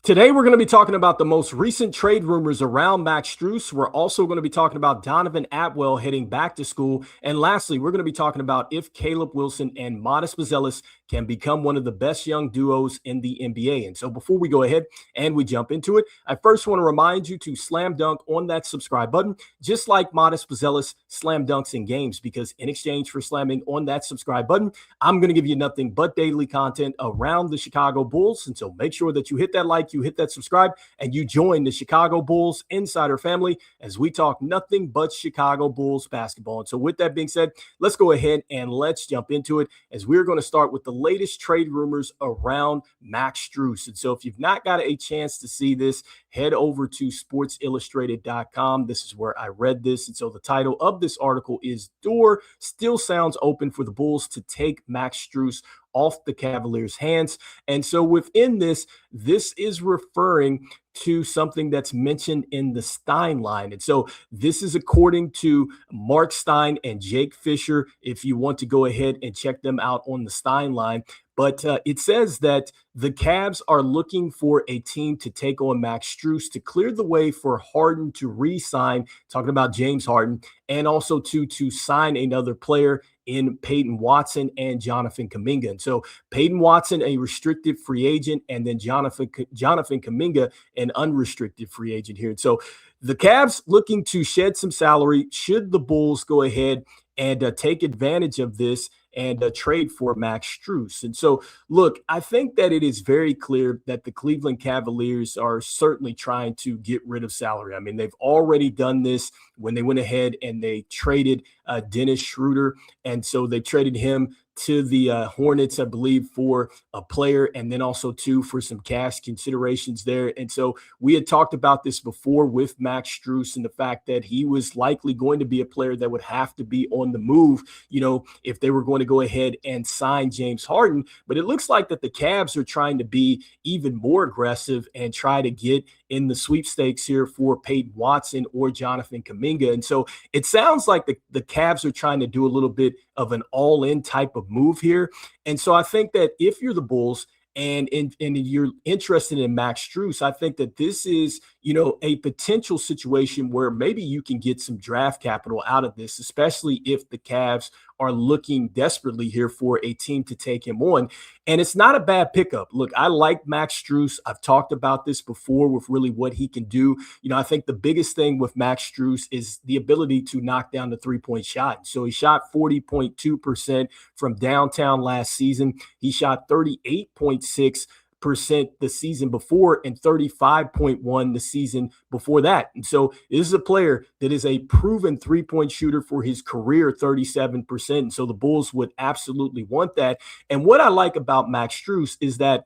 Today, we're going to be talking about the most recent trade rumors around Max Strus. We're also going to be talking about Dovan Atwell heading back to school. And lastly, we're going to be talking about if Caleb Wilson and Modest Buzelis can become one of the best young duos in the NBA. And so before we go ahead and we jump into it, I first want to remind you to slam dunk on that subscribe button, just like Modest Buzelis slam dunks in games, because in exchange for slamming on that subscribe button, I'm going to give you nothing but daily content around the Chicago Bulls. And so make sure that you hit that like, you hit that subscribe, and you join the Chicago Bulls Insider family as we talk nothing but Chicago Bulls basketball. And so with that being said, let's go ahead and let's jump into it, as we're going to start with the latest trade rumors around Max Strus. And so if you've not got a chance to see this, head over to sportsillustrated.com. This is where I read this. And so the title of this article is "Door Still Sounds Open for the Bulls to Take Max Strus Off the Cavaliers' Hands." And so within this is referring to something that's mentioned in the Stein line. And so this is according to Mark Stein and Jake Fisher, if you want to go ahead and check them out on the Stein line. But it says that the Cavs are looking for a team to take on Max Strus to clear the way for Harden to re-sign, talking about James Harden, and also to sign another player in Payton Watson and Johnathan Kuminga. And so Payton Watson, a restricted free agent, and then Johnathan Kuminga, an unrestricted free agent here. And so the Cavs looking to shed some salary should the Bulls go ahead and take advantage of this and trade for Max Strus. And so, look, I think that it is very clear that the Cleveland Cavaliers are certainly trying to get rid of salary. I mean, they've already done this when they went ahead and they traded Dennis Schroeder. And so they traded him to the Hornets, I believe, for a player, and then also too for some cash considerations there. And so we had talked about this before with Max Strus and the fact that he was likely going to be a player that would have to be on the move, if they were going to go ahead and sign James Harden. But it looks like that the Cavs are trying to be even more aggressive and try to get in the sweepstakes here for Payton Watson or Johnathan Kuminga. And so it sounds like the Cavs are trying to do a little bit of an all-in type of move here. And so I think that if you're the Bulls and you're interested in Max Strus, I think that this is, a potential situation where maybe you can get some draft capital out of this, especially if the Cavs are looking desperately here for a team to take him on. And it's not a bad pickup. Look, I like Max Strus. I've talked about this before with really what he can do. I think the biggest thing with Max Strus is the ability to knock down the three-point shot. So he shot 40.2% from downtown last season. He shot 38.6% the season before and 35.1 the season before that. And so this is a player that is a proven three-point shooter for his career, 37%. And so the Bulls would absolutely want that. And what I like about Max Strus is that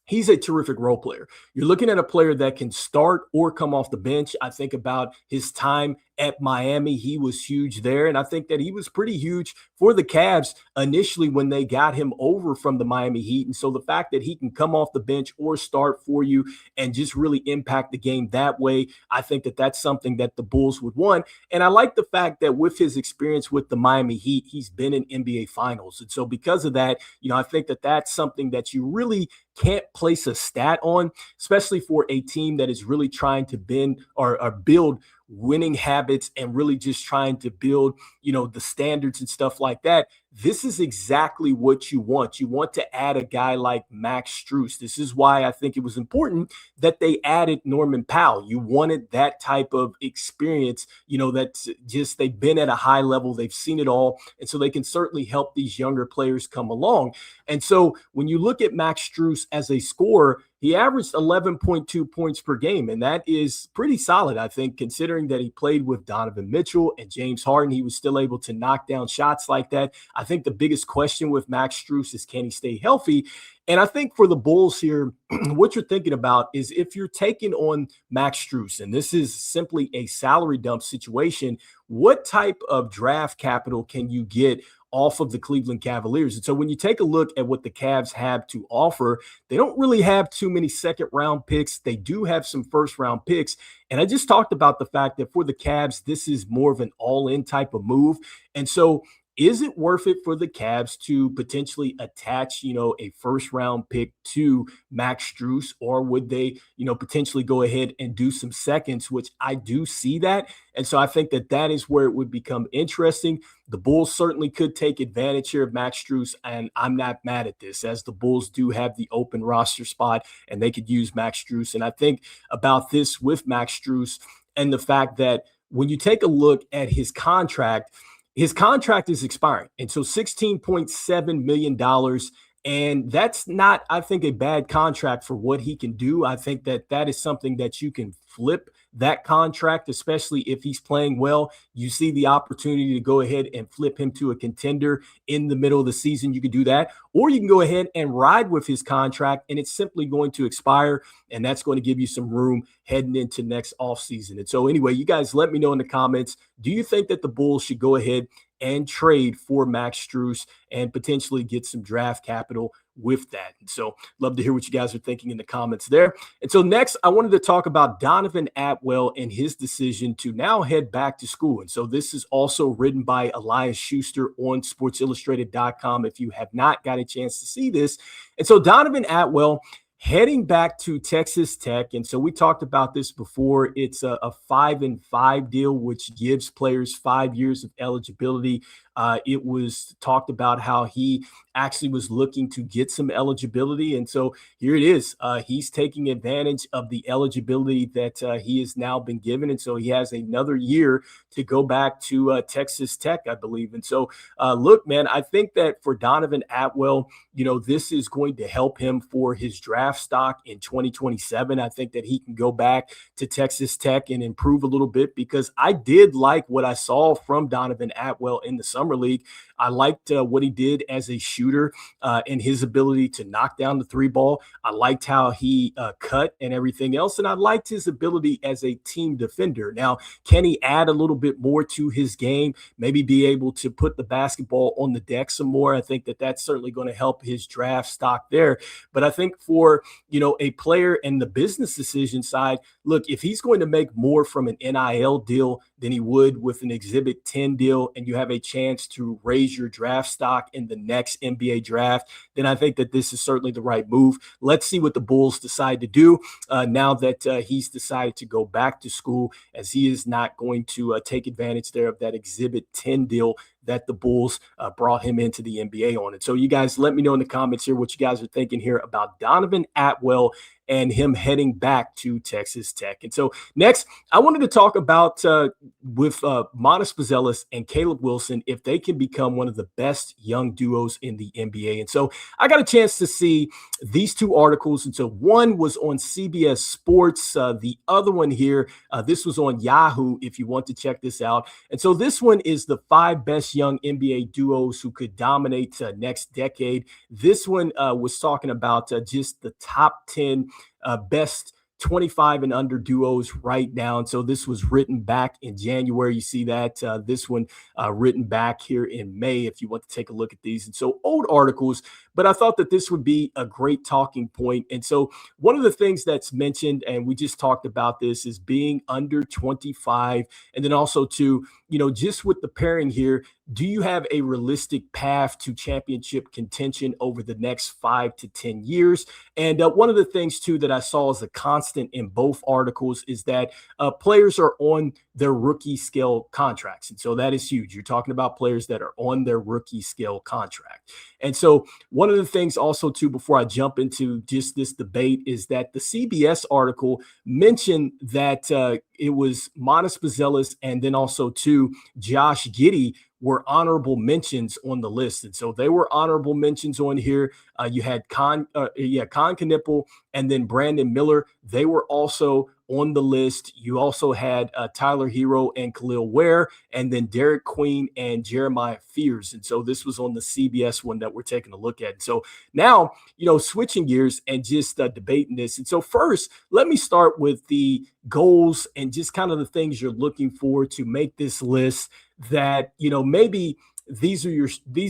he's a terrific role player. You're looking at a player that can start or come off the bench. I think about his time at Miami. He was huge there. And I think that he was pretty huge for the Cavs initially when they got him over from the Miami Heat. And so the fact that he can come off the bench or start for you and just really impact the game that way, I think that that's something that the Bulls would want. And I like the fact that with his experience with the Miami Heat, he's been in NBA Finals. And so because of that, I think that that's something that you really can't place a stat on, especially for a team that is really trying to bend or build winning habits and really just trying to build, the standards and stuff like that. This is exactly what you want. You want to add a guy like Max Strus. This is why I think it was important that they added Norman Powell. You wanted that type of experience, that's just, they've been at a high level. They've seen it all. And so they can certainly help these younger players come along. And so when you look at Max Strus as a scorer, he averaged 11.2 points per game, and that is pretty solid, I think, considering that he played with Donovan Mitchell and James Harden. He was still able to knock down shots like that. I think the biggest question with Max Strus is, can he stay healthy? And I think for the Bulls here, what you're thinking about is if you're taking on Max Strus, and this is simply a salary dump situation, what type of draft capital can you get off of the Cleveland Cavaliers? And so when you take a look at what the Cavs have to offer, they don't really have too many second-round picks. They do have some first-round picks. And I just talked about the fact that for the Cavs, this is more of an all-in type of move. And so Is it worth it for the Cavs to potentially attach, a first round pick to Max Strus, or would they, potentially go ahead and do some seconds, which I do see that. And so I think that that is where it would become interesting. The Bulls certainly could take advantage here of Max Strus, and I'm not mad at this, as the Bulls do have the open roster spot and they could use Max Strus. And I think about this with Max Strus and the fact that when you take a look at his contract is expiring. And so $16.7 million. And that's not, I think, a bad contract for what he can do. I think that that is something that you can flip that contract, especially if he's playing well. You see the opportunity to go ahead and flip him to a contender in the middle of the season. You can do that, or you can go ahead and ride with his contract, and it's simply going to expire, and that's going to give you some room heading into next offseason. And so anyway, you guys let me know in the comments, do you think that the Bulls should go ahead and trade for Max Strus and potentially get some draft capital with that? And so love to hear what you guys are thinking in the comments there. And so next, I wanted to talk about Dovan Atwell and his decision to now head back to school. And so this is also written by Elias Schuster on sportsillustrated.com if you have not got a chance to see this. And so Dovan Atwell heading back to Texas Tech. And so we talked about this before. It's a 5-and-5 deal, which gives players 5 years of eligibility. It was talked about how he actually was looking to get some eligibility. And so here it is. He's taking advantage of the eligibility that he has now been given. And so he has another year to go back to Texas Tech, I believe. And so look, man, I think that for Dovan Atwell, this is going to help him for his draft stock in 2027. I think that he can go back to Texas Tech and improve a little bit, because I did like what I saw from Dovan Atwell in the summer league. I liked what he did as a shooter and his ability to knock down the three ball. I liked how he cut and everything else. And I liked his ability as a team defender. Now, can he add a little bit more to his game? Maybe be able to put the basketball on the deck some more. I think that that's certainly going to help his draft stock there. But I think for, a player and the business decision side, look, if he's going to make more from an NIL deal than he would with an Exhibit 10 deal, and you have a chance to raise your draft stock in the next NBA draft, then I think that this is certainly the right move. Let's see what the Bulls decide to do now that he's decided to go back to school, as he is not going to take advantage there of that Exhibit 10 deal that the Bulls brought him into the NBA on. And so you guys let me know in the comments here what you guys are thinking here about Dovan Atwell and him heading back to Texas Tech. And so next, I wanted to talk about with Matas Buzelis and Caleb Wilson, if they can become one of the best young duos in the NBA. And so I got a chance to see these two articles. And so one was on CBS Sports. The other one here, this was on Yahoo, if you want to check this out. And so this one is the 5 best young NBA duos who could dominate next decade. This one was talking about just the top 10 best 25 and under duos right now. And so this was written back in January. You see that this one written back here in May, if you want to take a look at these. And so old articles, but I thought that this would be a great talking point. And so one of the things that's mentioned, and we just talked about this, is being under 25. And then also to, just with the pairing here, do you have a realistic path to championship contention over the next 5 to 10 years? And one of the things too that I saw as a constant in both articles is that players are on their rookie scale contracts. And so that is huge. You're talking about players that are on their rookie scale contract. And so one of the things also too, before I jump into just this debate, is that the CBS article mentioned that it was Matas Buzelis and then also too Josh Giddey were honorable mentions on the list. And so they were honorable mentions on here. You had Con Knipple and then Brandon Miller. They were also on the list. You also had Tyler Hero and Khalil Ware, and then Derek Queen and Jeremiah Fears. And so this was on the CBS one that we're taking a look at. So now, switching gears and just debating this. And so first, let me start with the goals and just kind of the things you're looking for to make this list that, maybe these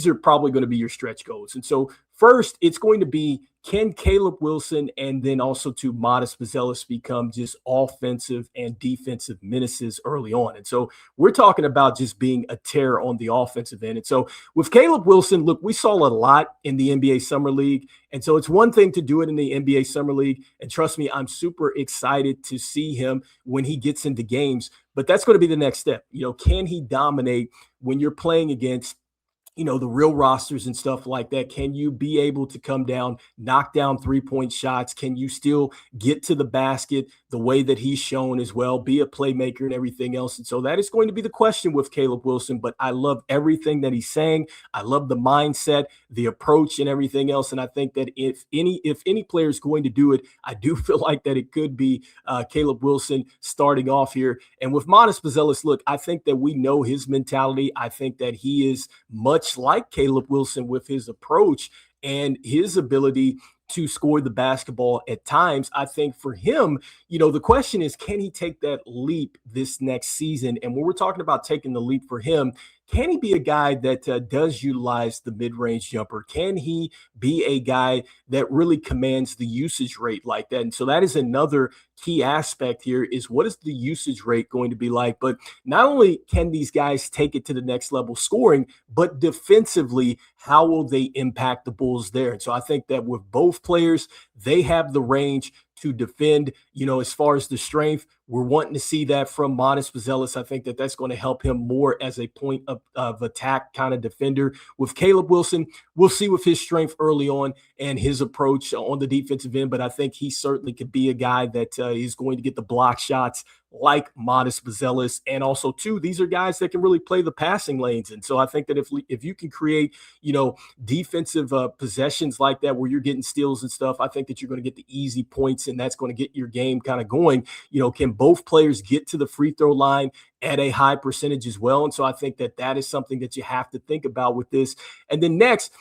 are probably going to be your stretch goals. And so first, it's going to be can Caleb Wilson and then also to Modest Buzelis become just offensive and defensive menaces early on? And so we're talking about just being a terror on the offensive end. And so with Caleb Wilson, look, we saw a lot in the NBA Summer League. And so it's one thing to do it in the NBA Summer League. And trust me, I'm super excited to see him when he gets into games. But that's going to be the next step. Can he dominate when you're playing against the real rosters and stuff like that? Can you be able to come down, knock down 3-point shots? Can you still get to the basket the way that he's shown as well, be a playmaker and everything else? And so that is going to be the question with Caleb Wilson, but I love everything that he's saying. I love the mindset, the approach and everything else. And I think that if any player is going to do it, I do feel like that it could be Caleb Wilson starting off here. And with Modest Buzelis, look, I think that we know his mentality. I think that he is much like Caleb Wilson with his approach and his ability to score the basketball at times. I think for him, the question is, can he take that leap this next season? And when we're talking about taking the leap for him, can he be a guy that does utilize the mid-range jumper? Can he be a guy that really commands the usage rate like that? And so that is another key aspect here, is what is the usage rate going to be like? But not only can these guys take it to the next level scoring, but defensively, how will they impact the Bulls there? And so I think that with both players, they have the range to defend. As far as the strength, we're wanting to see that from Modest Buzelis. I think that that's going to help him more as a point of attack kind of defender. With Caleb Wilson, we'll see with his strength early on and his approach on the defensive end, but I think he certainly could be a guy that is going to get the block shots like Modest Buzelis. And also, too, these are guys that can really play the passing lanes. And so I think that if you can create, defensive possessions like that where you're getting steals and stuff, I think that you're going to get the easy points, and that's going to get your game kind of going. Can both players get to the free throw line at a high percentage as well? And so I think that that is something that you have to think about with this. And then next,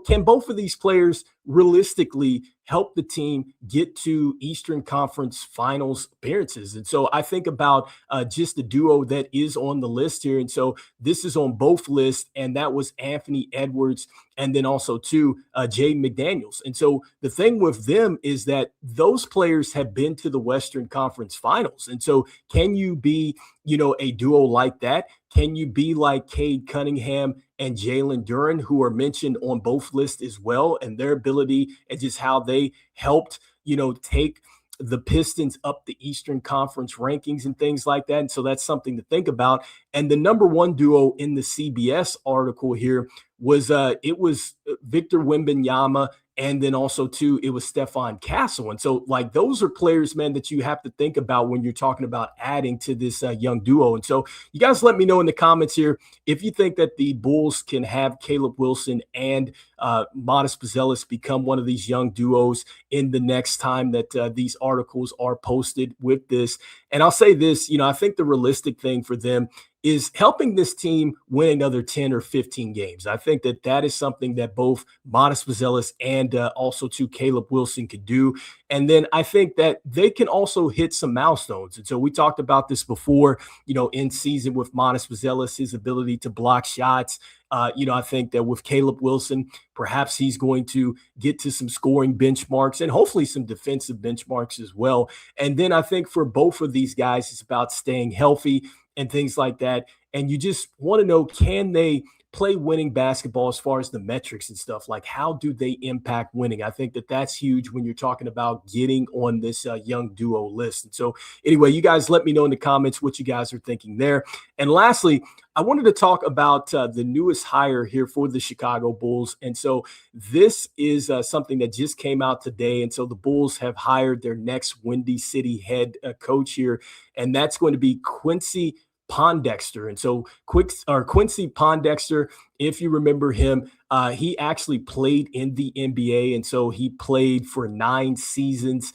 can both of these players realistically help the team get to Eastern Conference Finals appearances? And so I think about just the duo that is on the list here. And so this is on both lists, and that was Anthony Edwards and then also too Jaden McDaniels. And so the thing with them is that those players have been to the Western Conference Finals. And so can you be, a duo like that? Can you be like Cade Cunningham and Jalen Duren, who are mentioned on both lists as well, and their ability and just how they helped, take the Pistons up the Eastern Conference rankings and things like that? And so that's something to think about. And the number one duo in the CBS article here was Victor Wembanyama, and then also too, it was Stephon Castle. And so those are players, man, that you have to think about when you're talking about adding to this young duo. And so you guys let me know in the comments here if you think that the Bulls can have Caleb Wilson and Modest Buzelis become one of these young duos in the next time that these articles are posted with this. And I'll say this, I think the realistic thing for them is helping this team win another 10 or 15 games. I think that that is something that both Modest Buzelis and also to Caleb Wilson could do. And then I think that they can also hit some milestones. And so we talked about this before, in season with Modest Buzelis, his ability to block shots. I think that with Caleb Wilson, perhaps he's going to get to some scoring benchmarks and hopefully some defensive benchmarks as well. And then I think for both of these guys, it's about staying healthy and things like that. And you just want to know, can they play winning basketball as far as the metrics and stuff? Like, how do they impact winning? I think that that's huge when you're talking about getting on this young duo list. And so anyway, you guys let me know in the comments what you guys are thinking there. And lastly, I wanted to talk about the newest hire here for the Chicago Bulls. And so this is something that just came out today. And so the Bulls have hired their next Windy City head coach here, and that's going to be Quincy Pondexter. And so Quincy Pondexter, if you remember him, he actually played in the NBA. And so he played for 9 seasons.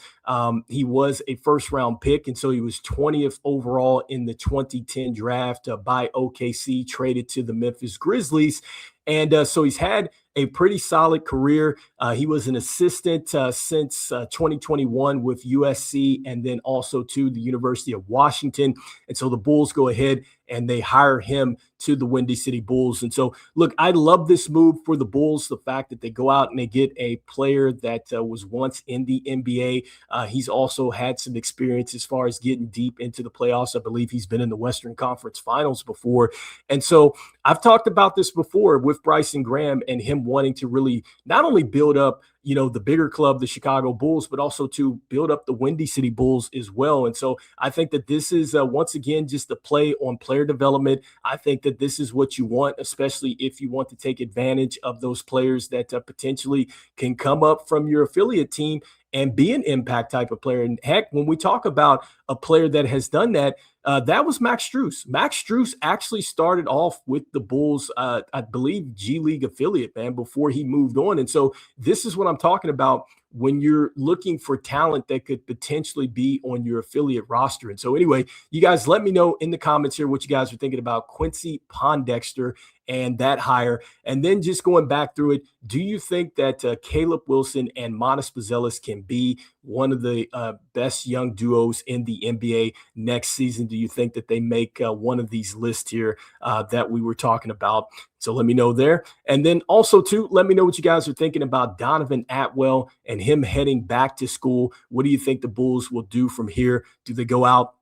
He was a first-round pick. And so he was 20th overall in the 2010 draft by OKC, traded to the Memphis Grizzlies. And so he's had a pretty solid career. He was an assistant since 2021 with USC and then also to the University of Washington. And so the Bulls go ahead and they hire him to the Windy City Bulls. And so, look, I love this move for the Bulls, the fact that they go out and they get a player that was once in the NBA. He's also had some experience as far as getting deep into the playoffs. I believe he's been in the Western Conference Finals before. And so I've talked about this before with Bryson Graham and him wanting to really not only build up, the bigger club, the Chicago Bulls, but also to build up the Windy City Bulls as well. And so I think that this is once again just a play on player development. I think that this is what you want, especially if you want to take advantage of those players that potentially can come up from your affiliate team and be an impact type of player. And heck, when we talk about a player that has done that, that was Max Strus. Max Strus actually started off with the Bulls, I believe, G League affiliate, man, before he moved on. And so this is what I'm talking about when you're looking for talent that could potentially be on your affiliate roster. And so anyway, you guys let me know in the comments here what you guys are thinking about Quincy Pondexter and that hire. And then just going back through it, do you think that Caleb Wilson and Matas Buzelis can be one of the best young duos in the NBA next season? Do you think that they make one of these lists here that we were talking about? So let me know there. And then also, too, let me know what you guys are thinking about Dovan Atwell and him heading back to school. What do you think the Bulls will do from here? Do they go out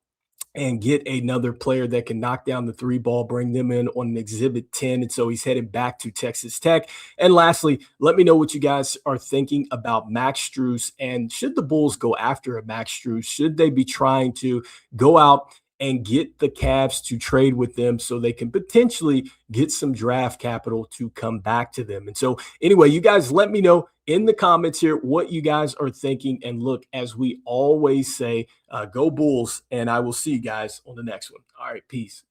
and get another player that can knock down the three ball, bring them in on an exhibit 10? And so he's heading back to Texas Tech. And lastly, let me know what you guys are thinking about Max Strus. And should the Bulls go after a Max Strus? Should they be trying to go out and get the Cavs to trade with them so they can potentially get some draft capital to come back to them? And so anyway, you guys let me know in the comments here what you guys are thinking. And look, as we always say, go Bulls, and I will see you guys on the next one. All right, peace.